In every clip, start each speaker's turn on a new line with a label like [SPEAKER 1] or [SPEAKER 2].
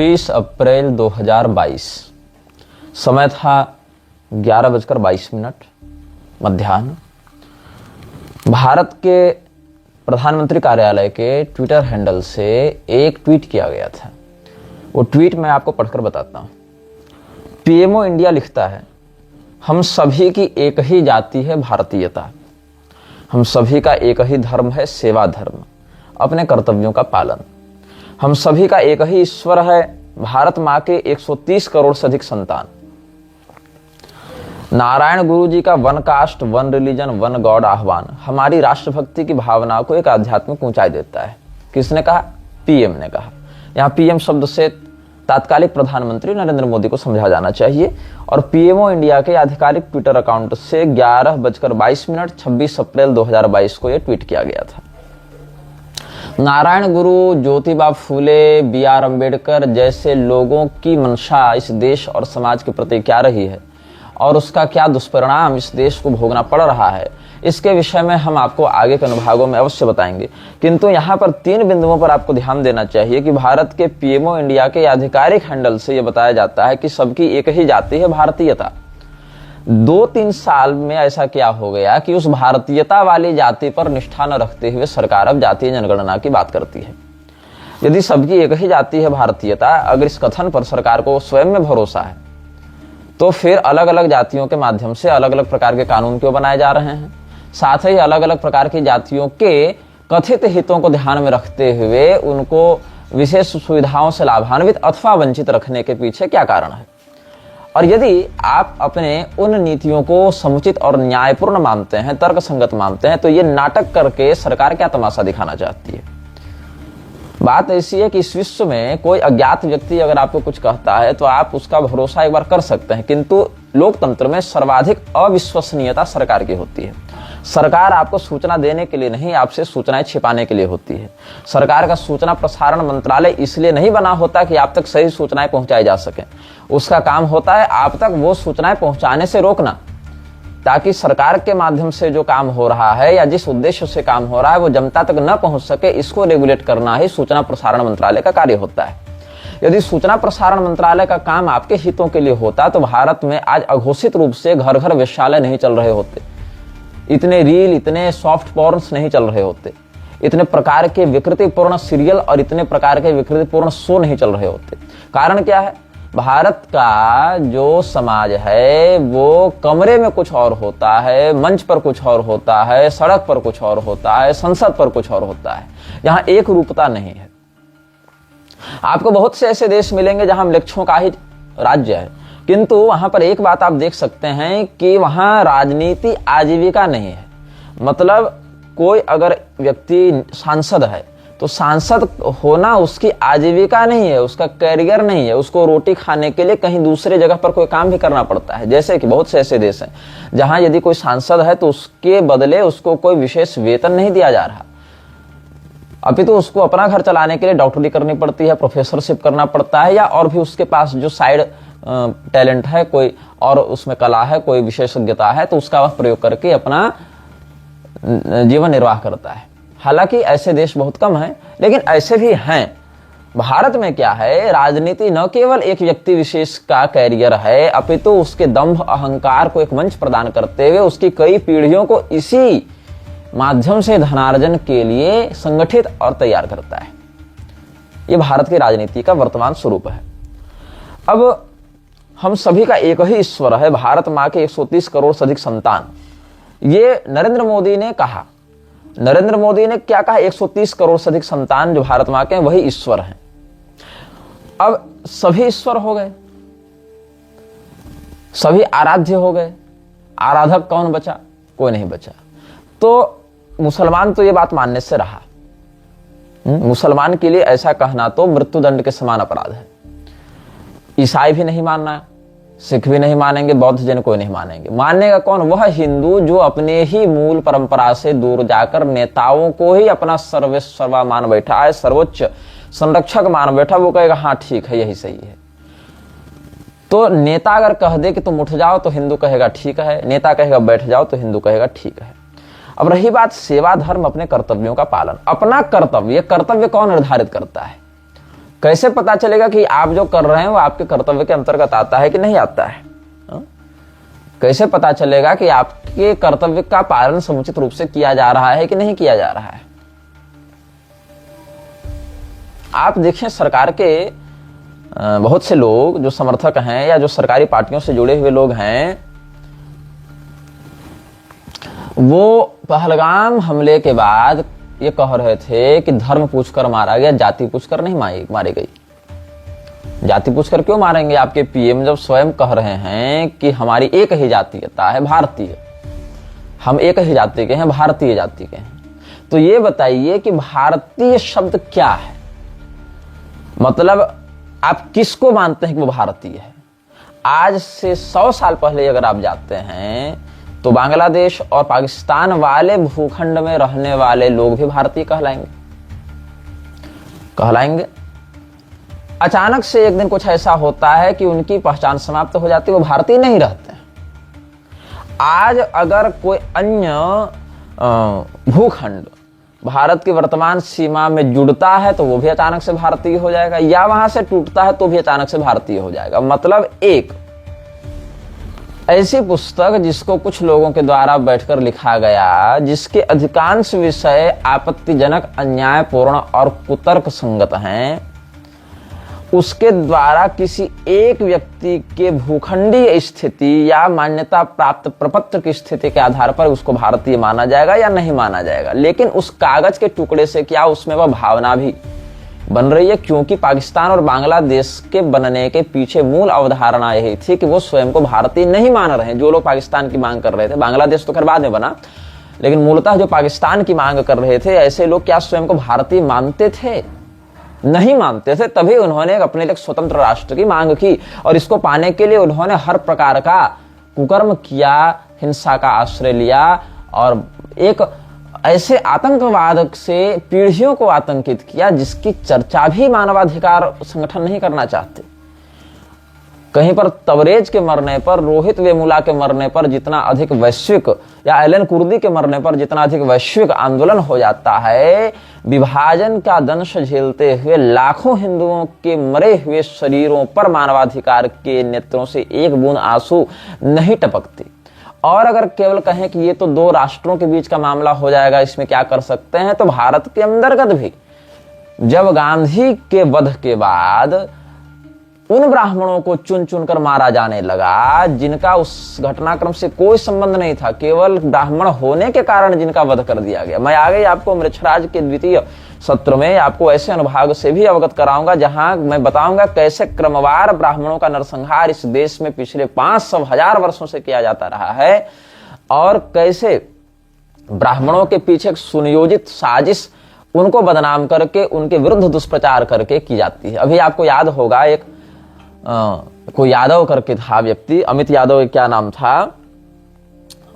[SPEAKER 1] 26 अप्रैल 2022। समय था 11:22 मध्याह्न। भारत के प्रधानमंत्री कार्यालय के ट्विटर हैंडल से एक ट्वीट किया गया था। वो ट्वीट मैं आपको पढ़कर बताता हूं। पीएमओ इंडिया लिखता है, हम सभी की एक ही जाति है भारतीयता, हम सभी का एक ही धर्म है सेवा धर्म, अपने कर्तव्यों का पालन। हम सभी का एक ही ईश्वर है, भारत माँ के 130 करोड़ से अधिक संतान। नारायण गुरु जी का one cast one religion one God आह्वान हमारी राष्ट्रभक्ति की भावना को एक आध्यात्मिक ऊंचाई देता है। किसने कहा? पीएम ने कहा। यहाँ पीएम शब्द से तात्कालिक प्रधानमंत्री नरेंद्र मोदी को समझा जाना चाहिए। और पीएमओ इंडिया के आधिकारिक ट्विटर अकाउंट से 11:22 26 अप्रैल 2022 को यह ट्वीट किया गया था। नारायण गुरु, ज्योतिबा फूले, बी.आर. अम्बेडकर जैसे लोगों की मंशा इस देश और समाज के प्रति क्या रही है और उसका क्या दुष्परिणाम इस देश को भोगना पड़ रहा है, इसके विषय में हम आपको आगे के अनुभागों में अवश्य बताएंगे। किंतु यहाँ पर 3 बिंदुओं पर आपको ध्यान देना चाहिए कि भारत के पीएमओ इंडिया के आधिकारिक हैंडल से यह बताया जाता है कि सबकी एक ही जाति है भारतीयता। 2-3 साल में ऐसा क्या हो गया कि उस भारतीयता वाली जाति पर निष्ठा न रखते हुए सरकार अब जातीय जनगणना की बात करती है। यदि सबकी एक ही जाति है भारतीयता, अगर इस कथन पर सरकार को स्वयं में भरोसा है, तो फिर अलग अलग जातियों के माध्यम से अलग अलग प्रकार के कानून क्यों बनाए जा रहे हैं? साथ ही अलग अलग प्रकार की जातियों के कथित हितों को ध्यान में रखते हुए उनको विशेष सुविधाओं से लाभान्वित अथवा वंचित रखने के पीछे क्या कारण है? और यदि आप अपने उन नीतियों को समुचित और न्यायपूर्ण मानते हैं, तर्कसंगत मानते हैं, तो ये नाटक करके सरकार क्या तमाशा दिखाना चाहती है? बात ऐसी है कि इस विश्व में कोई अज्ञात व्यक्ति अगर आपको कुछ कहता है तो आप उसका भरोसा एक बार कर सकते हैं, किंतु लोकतंत्र में सर्वाधिक अविश्वसनीयता सरकार की होती है। सरकार आपको सूचना देने के लिए नहीं, आपसे सूचनाएं छिपाने के लिए होती है। सरकार का सूचना प्रसारण मंत्रालय इसलिए नहीं बना होता कि आप तक सही सूचनाएं पहुंचाई जा सकें। उसका काम होता है आप तक वो सूचनाएं पहुंचाने से रोकना, ताकि सरकार के माध्यम से जो काम हो रहा है या जिस उद्देश्य से काम हो रहा है वो जनता तक न पहुंच सके, इसको रेगुलेट करना ही सूचना प्रसारण मंत्रालय का कार्य होता है। यदि सूचना प्रसारण मंत्रालय का काम आपके हितों के लिए होता तो भारत में आज अघोषित रूप से घर घर वेश्यालय नहीं चल रहे होते, इतने रील, इतने सॉफ्ट पॉर्न्स नहीं चल रहे होते, इतने प्रकार के विकृतिपूर्ण सीरियल और इतने प्रकार के विकृतिपूर्ण शो नहीं चल रहे होते। कारण क्या है? भारत का जो समाज है वो कमरे में कुछ और होता है, मंच पर कुछ और होता है, सड़क पर कुछ और होता है, संसद पर कुछ और होता है। यहाँ एक रूपता नहीं है। आपको बहुत से ऐसे देश मिलेंगे जहां वृक्षों का ही राज्य है, किंतु वहां पर एक बात आप देख सकते हैं कि वहां राजनीति आजीविका नहीं है। मतलब कोई अगर व्यक्ति सांसद है तो सांसद होना उसकी आजीविका नहीं है, उसका कैरियर नहीं है। उसको रोटी खाने के लिए कहीं दूसरे जगह पर कोई काम भी करना पड़ता है। जैसे कि बहुत से ऐसे देश हैं जहां यदि कोई सांसद है तो उसके बदले उसको कोई विशेष वेतन नहीं दिया जा रहा, अपितु उसको अपना घर चलाने के लिए डॉक्टरी करनी पड़ती है, प्रोफेसरशिप करना पड़ता है, या और भी उसके पास जो साइड टैलेंट है, कोई और उसमें कला है, कोई विशेषज्ञता है, तो उसका वह प्रयोग करके अपना जीवन निर्वाह करता है। हालांकि ऐसे देश बहुत कम हैं, लेकिन ऐसे भी हैं। भारत में क्या है, राजनीति न केवल एक व्यक्ति विशेष का कैरियर है, अपितु उसके दंभ अहंकार को एक मंच प्रदान करते हुए उसकी कई पीढ़ियों को इसी माध्यम से धनार्जन के लिए संगठित और तैयार करता है। यह भारत की राजनीति का वर्तमान स्वरूप है। अब हम सभी का एक ही ईश्वर है, भारत माँ के 130 करोड़ से अधिक संतान, ये नरेंद्र मोदी ने कहा। नरेंद्र मोदी ने क्या कहा? 130 करोड़ से अधिक संतान जो भारत माँ के हैं वही ईश्वर हैं। अब सभी ईश्वर हो गए, सभी आराध्य हो गए, आराधक कौन बचा? कोई नहीं बचा। तो मुसलमान तो ये बात मानने से रहा। मुसलमान के लिए ऐसा कहना तो मृत्युदंड के समान अपराध है। ईसाई भी नहीं मानना, सिख भी नहीं मानेंगे, बौद्ध जन कोई नहीं मानेंगे। मानेगा कौन? वह हिंदू जो अपने ही मूल परंपरा से दूर जाकर नेताओं को ही अपना सर्वस्व मान बैठा है, सर्वोच्च संरक्षक मान बैठा। वो कहेगा हाँ ठीक है, यही सही है। तो नेता अगर कह दे कि तुम उठ जाओ तो हिंदू कहेगा ठीक है, नेता कहेगा बैठ जाओ तो हिंदू कहेगा ठीक है। अब रही बात सेवा धर्म, अपने कर्तव्यों का पालन। अपना कर्तव्य, कर्तव्य कौन निर्धारित करता है? कैसे पता चलेगा कि आप जो कर रहे हैं वो आपके कर्तव्य के अंतर्गत आता है कि नहीं आता है? कैसे पता चलेगा कि आपके कर्तव्य का पालन समुचित रूप से किया जा रहा है कि नहीं किया जा रहा है? आप देखें, सरकार के बहुत से लोग जो समर्थक हैं या जो सरकारी पार्टियों से जुड़े हुए लोग हैं, वो पहलगाम हमले के बाद ये कह रहे थे कि धर्म पूछकर मारा गया, जाति पूछकर नहीं मारी गई। जाति पूछकर क्यों मारेंगे? आपके पीएम जब स्वयं कह रहे हैं कि हमारी एक ही जातीयता है, भारतीय, हम एक ही जाति के हैं, भारतीय जाति के हैं। तो ये बताइए कि भारतीय शब्द क्या है? मतलब आप किसको मानते हैं कि वो भारतीय है? आज से 100 साल पहले अगर आप जाते हैं तो बांग्लादेश और पाकिस्तान वाले भूखंड में रहने वाले लोग भी भारतीय कहलाएंगे। अचानक से एक दिन कुछ ऐसा होता है कि उनकी पहचान समाप्त हो जाती है, वो भारतीय नहीं रहते। आज अगर कोई अन्य भूखंड भारत की वर्तमान सीमा में जुड़ता है तो वो भी अचानक से भारतीय हो जाएगा, या वहां से टूटता है तो भी अचानक से भारतीय हो जाएगा। मतलब एक ऐसी पुस्तक जिसको कुछ लोगों के द्वारा बैठकर लिखा गया, जिसके अधिकांश विषय आपत्तिजनक, अन्यायपूर्ण और कुतर्क संगत हैं, उसके द्वारा किसी एक व्यक्ति के भूखंडीय स्थिति या मान्यता प्राप्त प्रपत्र की स्थिति के आधार पर उसको भारतीय माना जाएगा या नहीं माना जाएगा। लेकिन उस कागज के टुकड़े से क्या उसमें वह भावना भी बन रही है? क्योंकि पाकिस्तान और बांग्लादेश के बनने के पीछे मूल अवधारणा यही थी कि वो स्वयं को भारतीय नहीं मान रहे हैं। जो लोग पाकिस्तान की मांग कर रहे थे, बांग्लादेश तो खैर बाद में बना, लेकिन मूलतः जो पाकिस्तान की मांग कर रहे थे, ऐसे लोग क्या स्वयं को भारतीय मानते थे? नहीं मानते थे। तभी उन्होंने अपने लिए स्वतंत्र राष्ट्र की मांग की, और इसको पाने के लिए उन्होंने हर प्रकार का कुकर्म किया, हिंसा का आश्रय लिया, और एक ऐसे आतंकवाद से पीढ़ियों को आतंकित किया जिसकी चर्चा भी मानवाधिकार संगठन नहीं करना चाहते। कहीं पर तबरेज के मरने पर, रोहित वेमुला के मरने पर जितना अधिक वैश्विक, या एलन कुर्दी के मरने पर जितना अधिक वैश्विक आंदोलन हो जाता है, विभाजन का दंश झेलते हुए लाखों हिंदुओं के मरे हुए शरीरों पर मानवाधिकार के नेत्रों से एक बूंद आंसू नहीं टपकती। और अगर केवल कहें कि ये तो दो राष्ट्रों के बीच का मामला हो जाएगा, इसमें क्या कर सकते हैं, तो भारत के अंतर्गत भी जब गांधी के वध के बाद उन ब्राह्मणों को चुन चुन कर मारा जाने लगा जिनका उस घटनाक्रम से कोई संबंध नहीं था, केवल ब्राह्मण होने के कारण जिनका वध कर दिया गया। मैं आगे आपको मृक्षराज के द्वितीय सत्र में आपको ऐसे अनुभाग से भी अवगत कराऊंगा जहां मैं बताऊंगा कैसे क्रमवार ब्राह्मणों का नरसंहार इस देश में पिछले 500,000 वर्षों से किया जाता रहा है, और कैसे ब्राह्मणों के पीछे एक सुनियोजित साजिश उनको बदनाम करके, उनके विरुद्ध दुष्प्रचार करके की जाती है। अभी आपको याद होगा, एक कोई यादव करके था व्यक्ति, अमित यादव क्या नाम था,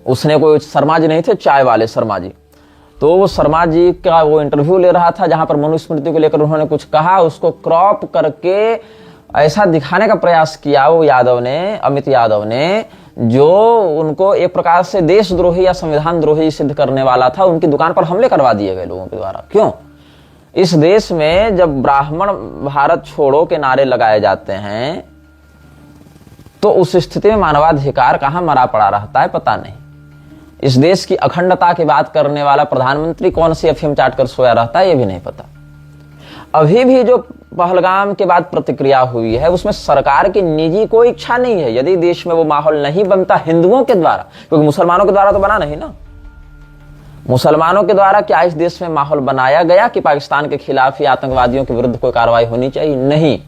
[SPEAKER 1] उसने, कोई शर्मा जी नहीं थे, चाय वाले शर्मा जी, तो वो शर्मा जी का वो इंटरव्यू ले रहा था जहां पर मनुस्मृति को लेकर उन्होंने कुछ कहा, उसको क्रॉप करके ऐसा दिखाने का प्रयास किया वो यादव ने, अमित यादव ने, जो उनको एक प्रकार से देशद्रोही या संविधान द्रोही सिद्ध करने वाला था। उनकी दुकान पर हमले करवा दिए गए लोगों के द्वारा। क्यों? इस देश में जब ब्राह्मण भारत छोड़ो के नारे लगाए जाते हैं तो उस स्थिति में मानवाधिकार कहां मरा पड़ा रहता है पता नहीं। इस देश की अखंडता की बात करने वाला प्रधानमंत्री कौन सी अफीम चाट कर सोया रहता है ये भी नहीं पता। अभी भी जो पहलगाम के बाद प्रतिक्रिया हुई है उसमें सरकार की निजी कोई इच्छा नहीं है। यदि देश में वो माहौल नहीं बनता हिंदुओं के द्वारा, क्योंकि मुसलमानों के द्वारा तो बना नहीं ना, मुसलमानों के द्वारा क्या इस देश में माहौल बनाया गया कि पाकिस्तान के खिलाफ या आतंकवादियों के विरुद्ध कोई कार्रवाई होनी चाहिए? नहीं।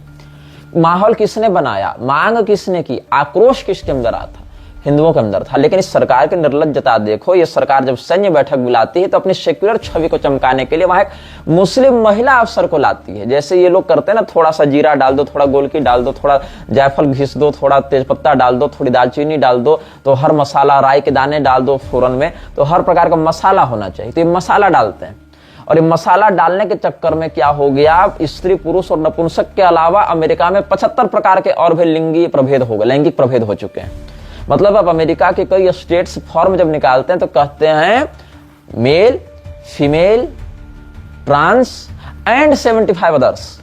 [SPEAKER 1] माहौल किसने बनाया, मांग किसने की, आक्रोश किसके अंदर आता था? हिंदुओं के अंदर था। लेकिन इस सरकार की निर्लज्जता देखो, ये सरकार जब सैन्य बैठक बुलाती है तो अपनी सेक्युलर छवि को चमकाने के लिए वहां एक मुस्लिम महिला अफसर को लाती है। जैसे ये लोग करते हैं ना, थोड़ा सा जीरा डाल दो, थोड़ा गोलकी डाल दो, थोड़ा जायफल घिस दो, थोड़ा तेजपत्ता डाल दो, थोड़ी दालचीनी डाल दो, तो हर मसाला, राई के दाने डाल दो फोरन में, तो हर प्रकार का मसाला होना चाहिए। तो ये मसाला डालते हैं, और ये मसाला डालने के चक्कर में क्या हो गया, स्त्री, पुरुष और नपुंसक के अलावा अमेरिका में 75 प्रकार के और भी लिंगी प्रभेद हो गए, लैंगिक प्रभेद हो चुके हैं। मतलब अब अमेरिका के कई स्टेट्स फॉर्म जब निकालते हैं तो कहते हैं male, female, trans and 75 others.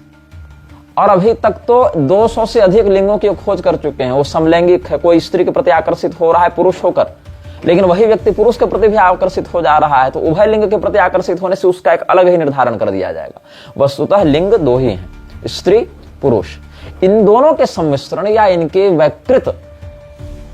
[SPEAKER 1] और अभी तक तो 200 से अधिक लिंगों की खोज कर चुके हैं। वो समलैंगिक है, कोई स्त्री के प्रति आकर्षित हो रहा है पुरुष होकर, लेकिन वही व्यक्ति पुरुष के प्रति भी आकर्षित हो जा रहा है, तो उभय लिंग के प्रति आकर्षित होने से उसका एक अलग ही निर्धारण कर दिया जाएगा। वस्तुतः लिंग दो ही हैं, स्त्री पुरुष। इन दोनों के सम्मिश्रण या इनके वैकृत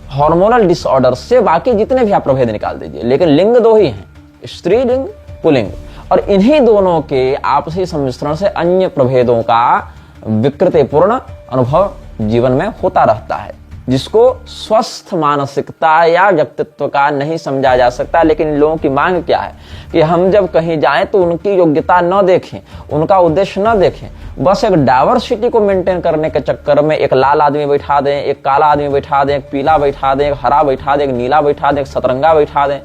[SPEAKER 1] हार्मोनल डिसऑर्डर से बाकी जितने भी आप प्रभेद निकाल दीजिए, लेकिन लिंग दो ही हैं, स्त्रीलिंग पुल्लिंग। और इन्हीं दोनों के आपसी सम्मिश्रण से अन्य प्रभेदों का विकृतिपूर्ण अनुभव जीवन में होता रहता है, जिसको स्वस्थ मानसिकता या व्यक्तित्व का नहीं समझा जा सकता। लेकिन लोगों की मांग क्या है कि हम जब कहीं जाएं तो उनकी योग्यता न देखें, उनका उद्देश्य न देखें, बस एक डाइवर्सिटी को मेंटेन करने के चक्कर में एक लाल आदमी बैठा दें, एक काला आदमी बैठा दें, एक पीला बैठा दें, एक हरा बैठा दें, एक नीला बैठा दें, एक सतरंगा बैठा दें,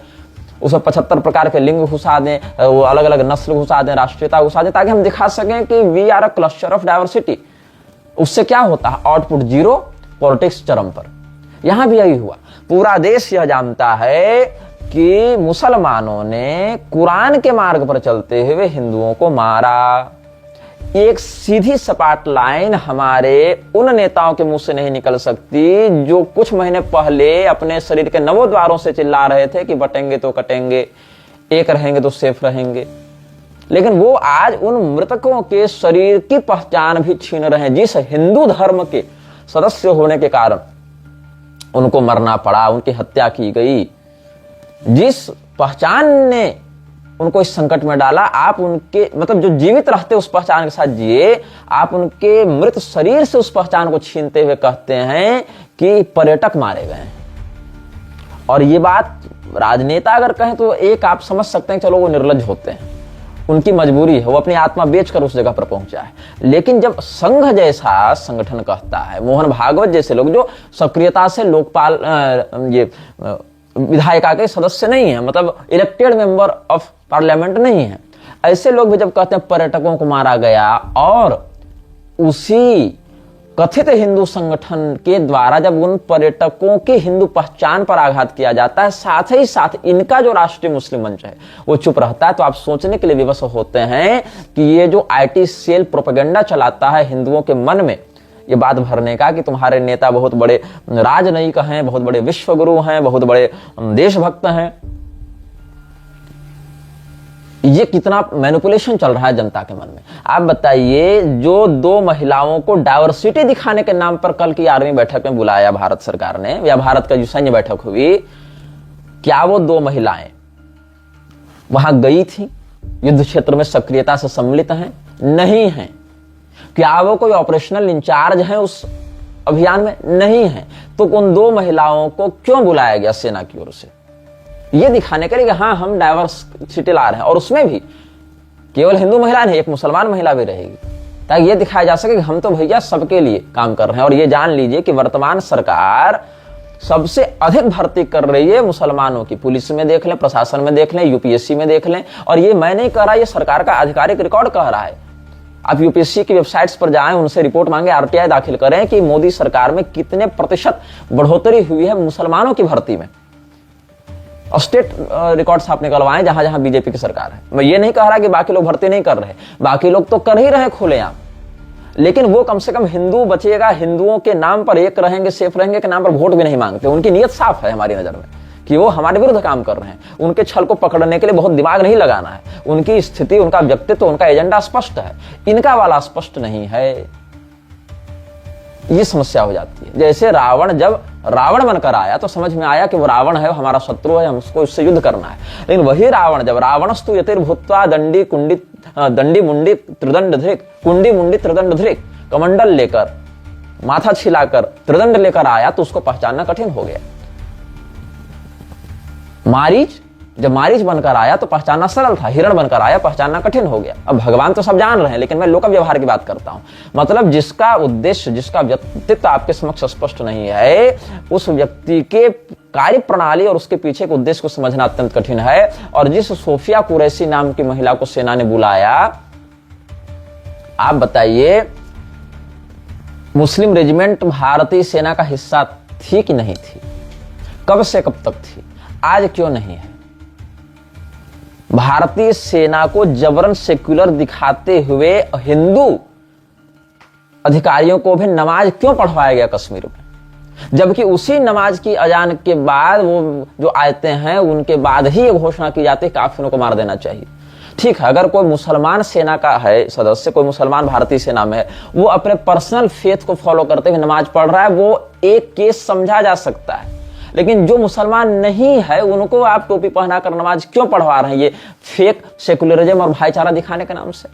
[SPEAKER 1] उसमें 75 प्रकार के लिंग घुसा दें, वो अलग अलग नस्ल घुसा दें, राष्ट्रीयता घुसा दें, ताकि हम दिखा सकें कि we are a cluster of diversity. उससे क्या होता है? आउटपुट जीरो, पॉलिटिक्स चरम पर। यहां भी यही हुआ। पूरा देश यह जानता है कि मुसलमानों ने कुरान के मार्ग पर चलते हुए हिंदुओं को मारा। एक सीधी सपाट लाइन हमारे उन नेताओं के मुंह से नहीं निकल सकती जो कुछ महीने पहले अपने शरीर के नवों द्वारों से चिल्ला रहे थे कि बटेंगे तो कटेंगे, एक रहेंगे तो सेफ रहेंगे। लेकिन वो आज उन मृतकों के शरीर की पहचान भी छीन रहे हैं, जिस हिंदू धर्म के सदस्य होने के कारण उनको मरना पड़ा, उनकी हत्या की गई, जिस पहचान ने उनको इस संकट में डाला। आप उनके मतलब जो जीवित रहते उस पहचान के साथ जिए, आप उनके मृत शरीर से उस पहचान को छीनते हुए कहते हैं कि पर्यटक मारे गए हैं। और ये बात राजनेता अगर कहें तो एक आप समझ सकते हैं, चलो वो निर्लज्ज होते हैं, उनकी मजबूरी है, वो अपनी आत्मा बेचकर उस जगह पर पहुंचा है। लेकिन जब संघ जैसा संगठन कहता है, मोहन भागवत जैसे लोग जो सक्रियता से लोकपाल विधायिका के सदस्य नहीं है, मतलब इलेक्टेड मेंबर ऑफ पार्लियामेंट नहीं है, ऐसे लोग भी जब कहते हैं पर्यटकों को मारा गया, और उसी कथित हिंदू संगठन के द्वारा जब उन पर्यटकों की हिंदू पहचान पर आघात किया जाता है, साथ ही साथ इनका जो राष्ट्रीय मुस्लिम मंच है वो चुप रहता है, तो आप सोचने के लिए विवश होते हैं कि ये जो आईटी सेल प्रोपेगेंडा चलाता है हिंदुओं के मन में ये बात भरने का कि तुम्हारे नेता बहुत बड़े राजनयिक हैं, बहुत बड़े विश्वगुरु हैं, बहुत बड़े देशभक्त हैं, ये कितना मैनिपुलेशन चल रहा है जनता के मन में। आप बताइए, जो दो महिलाओं को डाइवर्सिटी दिखाने के नाम पर कल की आर्मी बैठक में बुलाया भारत सरकार ने, या भारत का जो सैन्य बैठक हुई, क्या वो दो महिलाएं वहां गई थी, युद्ध क्षेत्र में सक्रियता से सम्मिलित हैं? नहीं है। क्या वो कोई ऑपरेशनल इंचार्ज हैं उस अभियान में? नहीं है। तो उन दो महिलाओं को क्यों बुलाया गया सेना की ओर से? ये दिखाने के लिए कि हाँ हम डाइवर्सिटी ला रहे हैं, और उसमें भी केवल हिंदू महिला नहीं, एक मुसलमान महिला भी रहेगी, ताकि ये दिखाया जा सके कि हम तो भैया सबके लिए काम कर रहे हैं। और ये जान लीजिए कि वर्तमान सरकार सबसे अधिक भर्ती कर रही है मुसलमानों की। पुलिस में देख लें, प्रशासन में देख लें, यूपीएससी में देख लें। और ये मैं नहीं कह रहा, ये सरकार का आधिकारिक रिकॉर्ड कह रहा है। आप यूपीएससी की वेबसाइट्स पर जाएं, उनसे रिपोर्ट मांगे, आरटीआई दाखिल करें कि मोदी सरकार में कितने प्रतिशत बढ़ोतरी हुई है मुसलमानों की भर्ती में। और स्टेट रिकॉर्ड्स आप निकलवाएं जहां जहां बीजेपी की सरकार है। मैं ये नहीं कह रहा कि बाकी लोग भर्ती नहीं कर रहे, बाकी लोग तो कर ही रहे खुलेआम, लेकिन वो कम से कम हिंदू बचेगा, हिंदुओं के नाम पर एक रहेंगे, सेफ रहेंगे के नाम पर वोट भी नहीं मांगते। उनकी नीयत साफ है हमारी नजर में कि वो हमारे विरुद्ध काम कर रहे हैं। उनके छल को पकड़ने के लिए बहुत दिमाग नहीं लगाना है। उनकी स्थिति, उनका व्यक्तित्व, उनका एजेंडा स्पष्ट है, इनका वाला स्पष्ट नहीं है। ये समस्या हो जाती है। जैसे रावण जब रावण बनकर आया तो समझ में आया कि वो रावण है, हमारा शत्रु है, हमको इससे युद्ध करना है। लेकिन वही रावण जब रावणस्तु यतिर्भूत्वा दंडी कुंडी दंडी मुंडी त्रिदंड धृक, कुंडी मुंडी त्रिदंड धृक, कमंडल लेकर, माथा छिलाकर, त्रिदंड लेकर आया तो उसको पहचानना कठिन हो गया। मारीच जब मारीच बनकर आया तो पहचानना सरल था, हिरण बनकर आया पहचानना कठिन हो गया। अब भगवान तो सब जान रहे हैं, लेकिन मैं लोक व्यवहार की बात करता हूं। मतलब जिसका उद्देश्य, जिसका व्यक्तित्व आपके समक्ष स्पष्ट नहीं है, उस व्यक्ति के कार्य प्रणाली और उसके पीछे के उद्देश्य को समझना अत्यंत कठिन है। और जिस सोफिया कुरैशी नाम की महिला को सेना ने बुलाया, आप बताइए मुस्लिम रेजिमेंट भारतीय सेना का हिस्सा थी कि नहीं थी? कब से कब तक थी? आज क्यों नहीं है? भारतीय सेना को जबरन सेक्युलर दिखाते हुए हिंदू अधिकारियों को भी नमाज क्यों पढ़वाया गया कश्मीर में, जबकि उसी नमाज की अजान के बाद वो जो आयतें हैं उनके बाद ही ये घोषणा की जाती है काफिरों को मार देना चाहिए। ठीक है, अगर कोई मुसलमान सेना का है सदस्य, कोई मुसलमान भारतीय सेना में है, वो अपने पर्सनल फेथ को फॉलो करते हुए नमाज पढ़ रहा है, वो एक केस समझा जा सकता है। लेकिन जो मुसलमान नहीं है उनको आप टोपी पहनाकर नमाज क्यों पढ़वा रहे हैं, ये फेक सेकुलरिज्म और भाईचारा दिखाने के नाम से।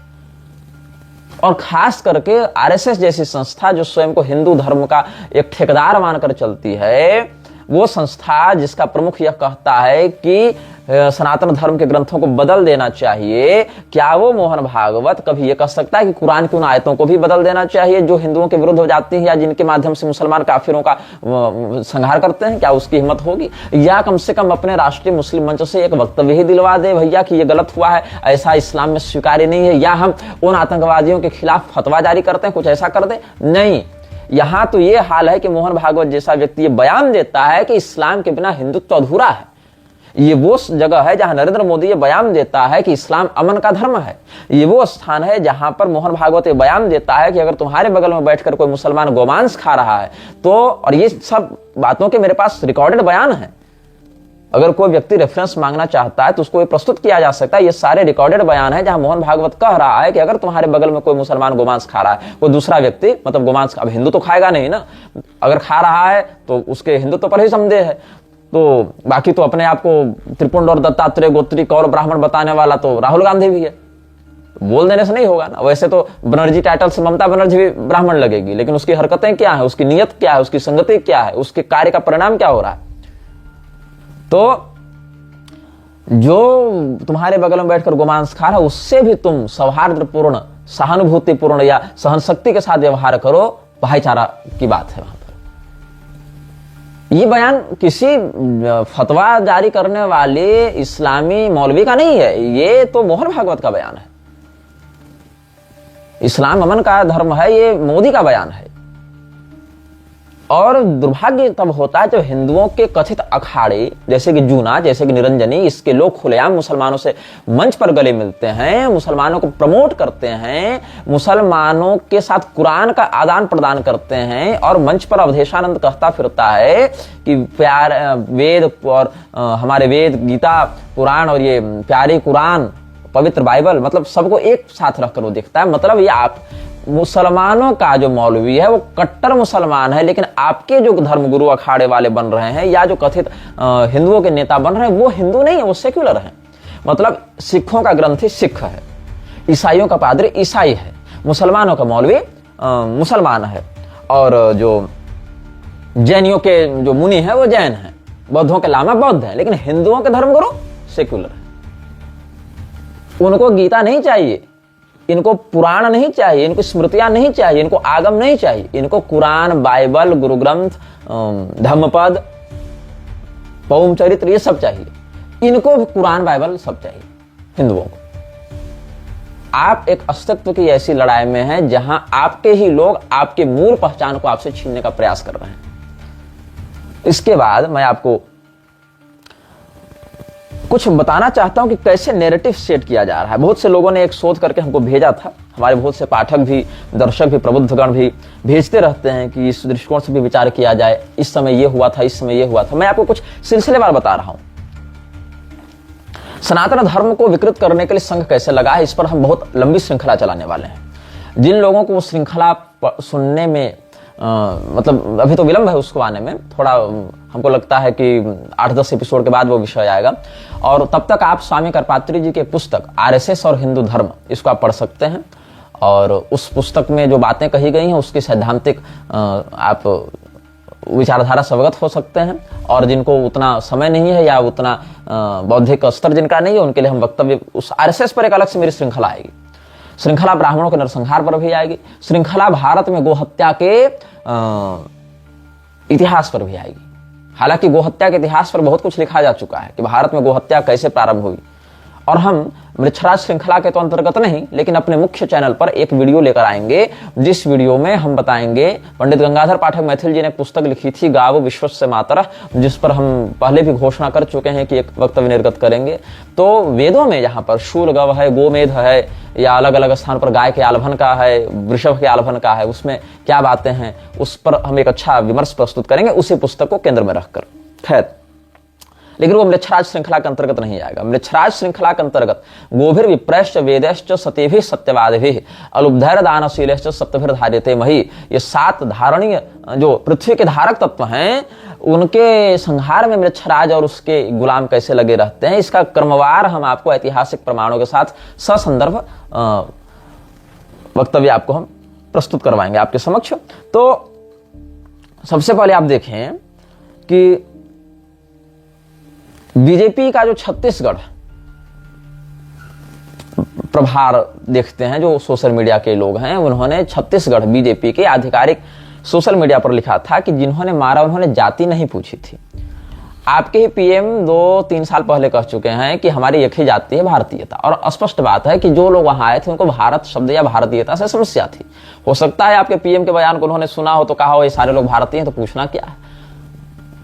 [SPEAKER 1] और खास करके आरएसएस जैसी संस्था जो स्वयं को हिंदू धर्म का एक ठेकेदार मानकर चलती है, वो संस्था जिसका प्रमुख यह कहता है कि सनातन धर्म के ग्रंथों को बदल देना चाहिए, क्या वो मोहन भागवत कभी ये कह सकता है कि कुरान की उन आयतों को भी बदल देना चाहिए जो हिंदुओं के विरुद्ध हो जाती हैं या जिनके माध्यम से मुसलमान काफिरों का संहार करते हैं? क्या उसकी हिम्मत होगी? या कम से कम अपने राष्ट्रीय मुस्लिम मंच से एक वक्तव्य ही दिलवा दे भैया कि ये गलत हुआ है, ऐसा इस्लाम में स्वीकार्य नहीं है, या हम उन आतंकवादियों के खिलाफ फतवा जारी करते हैं, कुछ ऐसा कर दे। नहीं, यहां तो ये हाल है कि मोहन भागवत जैसा व्यक्ति ये बयान देता है कि इस्लाम के बिना हिंदुत्व अधूरा है। ये वो जगह है जहां नरेंद्र मोदी ये बयान देता है कि इस्लाम अमन का धर्म है। ये वो स्थान है जहां पर मोहन भागवत ये बयान देता है कि अगर तुम्हारे बगल में बैठकर कोई मुसलमान गोमांस खा रहा है तो, और ये सब बातों के मेरे पास रिकॉर्डेड बयान है, अगर कोई व्यक्ति रेफरेंस मांगना चाहता है तो उसको ये प्रस्तुत किया जा सकता है। ये सारे रिकॉर्डेड बयान है जहां मोहन भागवत कह रहा है कि अगर तुम्हारे बगल में कोई मुसलमान गोमांस खा रहा है, कोई दूसरा व्यक्ति, मतलब गोमांस, अब हिंदू तो खाएगा नहीं ना, अगर खा रहा है तो उसके हिंदुत्व पर ही संदेह है। तो बाकी तो अपने आप को त्रिपुंड और दत्तात्रेय गोत्री कौर ब्राह्मण बताने वाला तो राहुल गांधी भी है, बोल देने से नहीं होगा ना। वैसे तो बनर्जी टाइटल से ममता बनर्जी भी ब्राह्मण लगेगी, लेकिन उसकी हरकतें क्या है, उसकी नीयत क्या है, उसकी संगति क्या है, उसके कार्य का परिणाम क्या हो रहा है। तो जो तुम्हारे बगल में बैठकर गोमांस खा रहा है उससे भी तुम सौहार्दपूर्ण, सहानुभूतिपूर्ण या सहनशक्ति के साथ व्यवहार करो, भाईचारा की बात है वहां पर। ये बयान किसी फतवा जारी करने वाले इस्लामी मौलवी का नहीं है, ये तो मोहन भागवत का बयान है। इस्लाम अमन का धर्म है, ये मोदी का बयान है। और दुर्भाग्य तब होता है जब हिंदुओं के कथित अखाड़े जैसे कि जूना, जैसे कि निरंजनी, इसके लोग खुलेआम मुसलमानों से मंच पर गले मिलते हैं, मुसलमानों को प्रमोट करते हैं, मुसलमानों के साथ कुरान का आदान प्रदान करते हैं, और मंच पर अवधेशानंद कहता फिरता है कि प्यार वेद और हमारे वेद, गीता, पुराण और ये प्यारे कुरान, पवित्र बाइबल, मतलब सबको एक साथ रखकर वो देखता है। मतलब ये आप मुसलमानों का जो मौलवी है वो कट्टर मुसलमान है, लेकिन आपके जो धर्मगुरु अखाड़े वाले बन रहे हैं या जो कथित हिंदुओं के नेता बन रहे हैं वो हिंदू नहीं है, वो सेक्युलर है। मतलब सिखों का ग्रंथी सिख है, ईसाइयों का पादरी ईसाई है, मुसलमानों का मौलवी मुसलमान है, और जो जैनियों के जो मुनि है वो जैन है, बौद्धों के लामा बौद्ध है, लेकिन हिंदुओं के धर्मगुरु सेक्युलर है। उनको गीता नहीं चाहिए, इनको पुराण नहीं चाहिए, इनको स्मृतियां नहीं चाहिए, इनको आगम नहीं चाहिए, इनको कुरान, बाइबल, गुरु ग्रंथ, धम्मपद, पौम चरित्र, ये सब चाहिए। इनको कुरान, बाइबल सब चाहिए हिंदुओं को। आप एक अस्तित्व की ऐसी लड़ाई में हैं जहां आपके ही लोग आपके मूल पहचान को आपसे छीनने का प्रयास कर रहे हैं। इसके बाद मैं आपको कुछ बताना चाहता हूं कि कैसे नैरेटिव सेट किया जा रहा है। बहुत से लोगों ने एक शोध करके हमको भेजा था, हमारे बहुत से पाठक भी, दर्शक भी, प्रबुद्धगण भी भेजते रहते हैं कि इस दृष्टिकोण से भी विचार किया जाए, इस समय ये हुआ था, इस समय ये हुआ था। मैं आपको कुछ सिलसिलेवार बता रहा हूं। सनातन धर्म को विकृत करने के लिए संघ कैसे लगा है, इस पर हम बहुत लंबी श्रृंखला चलाने वाले हैं। जिन लोगों को वो श्रृंखला सुनने में मतलब अभी तो विलंब है उसको आने में, थोड़ा हमको लगता है कि 8-10 एपिसोड के बाद वो विषय आएगा, और तब तक आप स्वामी करपात्री जी के पुस्तक आरएसएस और हिंदू धर्म, इसको आप पढ़ सकते हैं। और उस पुस्तक में जो बातें कही गई हैं उसकी सैद्धांतिक आप विचारधारा से अवगत हो सकते हैं। और जिनको उतना समय नहीं है या उतना बौद्धिक स्तर जिनका नहीं है, उनके लिए हम वक्तव्य, उस आरएसएस पर एक अलग से मेरी श्रृंखला आएगी। श्रृंखला ब्राह्मणों के नरसंहार पर भी आएगी, श्रृंखला भारत में गोहत्या के इतिहास पर भी आएगी। हालांकि गोहत्या के इतिहास पर बहुत कुछ लिखा जा चुका है कि भारत में गोहत्या कैसे प्रारंभ हुई, और हम मृच्छराज श्रृंखला के तो अंतर्गत नहीं, लेकिन अपने मुख्य चैनल पर एक वीडियो लेकर आएंगे, जिस वीडियो में हम बताएंगे, पंडित गंगाधर पाठक मैथिल जी ने एक पुस्तक लिखी थी गावो विश्वस्य मातरः, जिस पर हम पहले भी घोषणा कर चुके हैं कि एक वक्तव्य निर्गत करेंगे। तो वेदों में जहां पर शूल गव है, गोमेध है, या अलग अलग स्थान पर गाय के आलभन का है, वृषभ के आलभन का है, उसमें क्या बातें हैं, उस पर हम एक अच्छा विमर्श प्रस्तुत करेंगे उसी पुस्तक को केंद्र में रखकर। खैर, लेकिन वो म्लेच्छराज श्रृंखला के अंतर्गत नहीं आएगा। म्लेच्छराज श्रृंखला के अंतर्गत गोभिर विप्रश्च वेदैश्च सत्यभिः सत्यवादिभिः अलुब्धैर दानशीलश्च सप्तभिर् धार्यते मही, ये 7 धारणीय जो पृथ्वी के धारक तत्व हैं, उनके संहार में म्लेच्छराज और उसके गुलाम कैसे लगे रहते हैं, इसका क्रमवार हम आपको ऐतिहासिक प्रमाणों के साथ ससंदर्भ वक्तव्य आपको हम प्रस्तुत करवाएंगे आपके समक्ष। तो सबसे पहले आप देखें कि बीजेपी का जो छत्तीसगढ़ प्रभार देखते हैं, जो सोशल मीडिया के लोग हैं, उन्होंने छत्तीसगढ़ बीजेपी के आधिकारिक सोशल मीडिया पर लिखा था कि जिन्होंने मारा उन्होंने जाति नहीं पूछी थी। आपके ही पीएम 2-3 साल पहले कह चुके हैं कि हमारी एक ही जाति है, भारतीयता। और स्पष्ट बात है कि जो लोग वहां आए थे उनको भारत शब्द या भारतीयता से समस्या थी। हो सकता है आपके पीएम के बयान को उन्होंने सुना हो तो कहा हो ये सारे लोग भारतीय हैं, तो पूछना क्या है।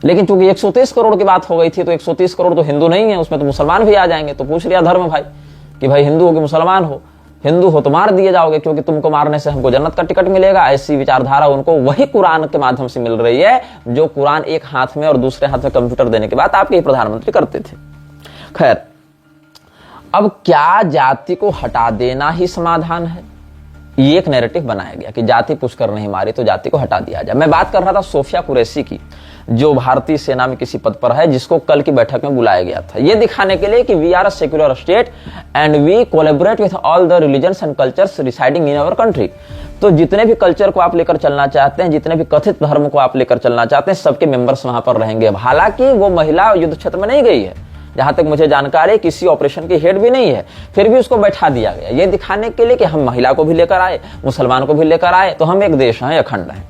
[SPEAKER 1] लेकिन चूंकि 130 करोड़ की बात हो गई थी, तो 130 करोड़ तो हिंदू नहीं है, उसमें तो मुसलमान भी आ जाएंगे। तो पूछ लिया धर्म भाई कि भाई हिंदू हो कि मुसलमान हो, हिंदू हो तो मार दिए जाओगे क्योंकि तुमको मारने से हमको जन्नत का टिकट मिलेगा। ऐसी विचारधारा उनको वही कुरान के माध्यम से मिल रही है, जो कुरान एक हाथ में और दूसरे हाथ में कंप्यूटर देने की बात आपके ही प्रधानमंत्री करते थे। खैर, अब क्या जाति को हटा देना ही समाधान है? ये एक नैरेटिव बनाया गया कि जाति पुष्कर नहीं मारी तो जाति को हटा दिया जाए। मैं बात कर रहा था सोफिया कुरैशी की, जो भारतीय सेना में किसी पद पर है, जिसको कल की बैठक में बुलाया गया था, ये दिखाने के लिए कि we are a secular state and we collaborate with all the religions and cultures residing in our country. तो जितने भी कल्चर को आप लेकर चलना चाहते हैं, जितने भी कथित धर्म को आप लेकर चलना चाहते हैं, सबके मेंबर्स वहां पर रहेंगे। हालांकि वो महिला युद्ध क्षेत्र में नहीं गई है, जहां तक मुझे जानकारी, किसी ऑपरेशन की हेड भी नहीं है, फिर भी उसको बैठा दिया गया, ये दिखाने के लिए कि हम महिला को भी लेकर आए, मुसलमान को भी लेकर आए, तो हम एक देश हैं, अखंड हैं।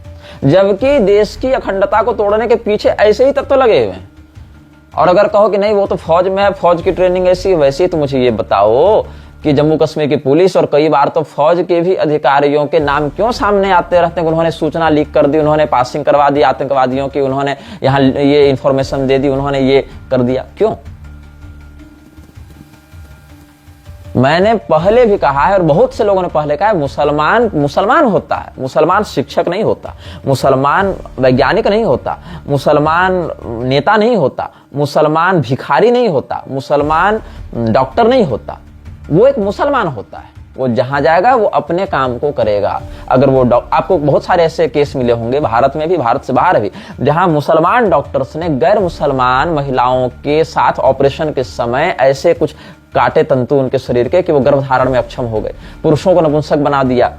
[SPEAKER 1] जबकि देश की अखंडता को तोड़ने के पीछे ऐसे ही तत्व लगे हुए हैं। और अगर कहो कि नहीं वो तो फौज में है, फौज की ट्रेनिंग ऐसी वैसी, तो मुझे ये बताओ कि जम्मू कश्मीर की पुलिस और कई बार तो फौज के भी अधिकारियों के नाम क्यों सामने आते रहते हैं? उन्होंने सूचना लीक कर दी, उन्होंने पासिंग करवा दी आतंकवादियों की, उन्होंने यहाँ ये इंफॉर्मेशन दे दी, उन्होंने ये कर दिया, क्यों? मैंने पहले भी कहा है और बहुत से लोगों ने पहले कहा है, मुसलमान मुसलमान होता है, मुसलमान शिक्षक नहीं होता, मुसलमान वैज्ञानिक नहीं होता, मुसलमान नेता नहीं होता, मुसलमान भिखारी नहीं होता, मुसलमान डॉक्टर नहीं होता। वो एक मुसलमान होता है, वो जहां जाएगा वो अपने काम को करेगा। अगर वो आपको बहुत सारे ऐसे केस मिले होंगे, भारत में भी, भारत से बाहर भी, जहां मुसलमान डॉक्टर्स ने गैर मुसलमान महिलाओं के साथ ऑपरेशन के समय ऐसे कुछ काटे तंतु उनके शरीर के कि वो गर्भधारण में अक्षम हो गए, पुरुषों को नपुंसक बना दिया।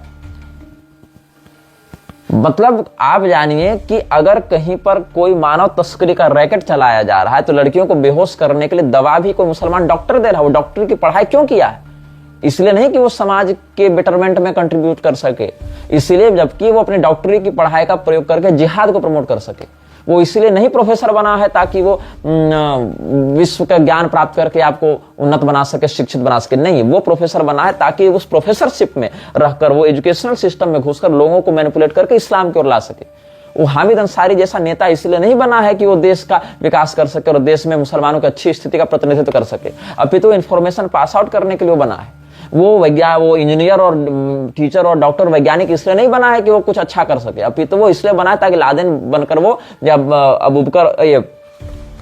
[SPEAKER 1] मतलब आप जानिए कि अगर कहीं पर कोई मानव तस्करी का रैकेट चलाया जा रहा है, तो लड़कियों को बेहोश करने के लिए दवा भी कोई मुसलमान डॉक्टर दे रहा है। वो डॉक्टर की पढ़ाई क्यों किया है? इसलिए नहीं कि वो समाज के बेटरमेंट में कंट्रीब्यूट कर सके, इसलिए जबकि वो अपनी डॉक्टरी की पढ़ाई का प्रयोग करके जिहाद को प्रमोट कर सके। वो इसलिए नहीं प्रोफेसर बना है ताकि वो विश्व का ज्ञान प्राप्त करके आपको उन्नत बना सके, शिक्षित बना सके। नहीं, वो प्रोफेसर बना है ताकि उस प्रोफेसरशिप में रहकर वो एजुकेशनल सिस्टम में घुसकर लोगों को मैनिपुलेट करके इस्लाम की ओर ला सके। वो हामिद अंसारी जैसा नेता इसलिए नहीं बना है कि वो देश का विकास कर सके और देश में मुसलमानों की अच्छी स्थिति का प्रतिनिधित्व कर सके, अपितु इंफॉर्मेशन पास आउट करने के लिए वो बना है। वो इंजीनियर और टीचर और डॉक्टर वैज्ञानिक इसलिए नहीं बना है कि वो कुछ अच्छा कर सके, अपितु वो इसलिए बना है ताकि लादेन बनकर वो जब अबूबकर ये